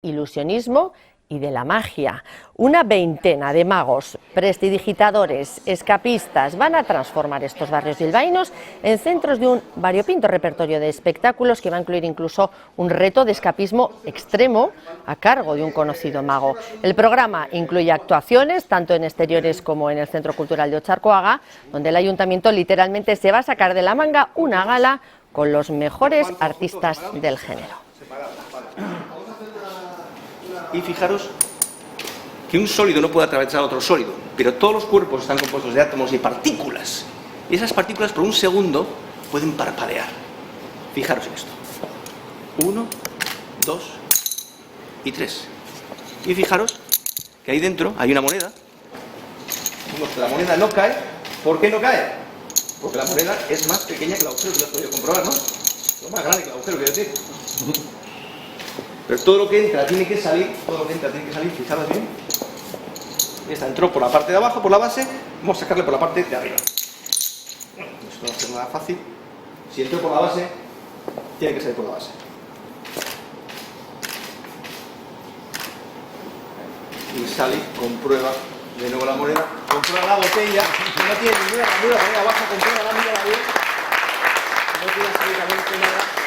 ilusionismo y de la magia. Una veintena de magos, prestidigitadores, escapistas van a transformar estos barrios bilbaínos en centros de un variopinto repertorio de espectáculos que va a incluir incluso un reto de escapismo extremo a cargo de un conocido mago. El programa incluye actuaciones tanto en exteriores como en el Centro Cultural de Otxarkoaga, donde el ayuntamiento literalmente se va a sacar de la manga una gala con los mejores artistas del género. Y fijaros que un sólido no puede atravesar otro sólido, pero todos los cuerpos están compuestos de átomos y partículas. Y esas partículas por un segundo pueden parpadear. Fijaros en esto. 1, 2 y 3. Y fijaros que ahí dentro hay una moneda. Vemos que la moneda no cae. ¿Por qué no cae? Porque la moneda es más pequeña que el agujero, que lo has podido comprobar, ¿no? Lo más grande que el agujero, quiero decir. Pero todo lo que entra tiene que salir, fijaros bien. Esta entró por la parte de abajo, por la base, vamos a sacarle por la parte de arriba. Esto no va a ser nada fácil. Si entró por la base, tiene que salir por la base. Y sale, comprueba de nuevo la moneda, comprueba la botella, que no tiene ninguna ranura por ahí abajo, comprueba la moneda bien. No tiene absolutamente nada.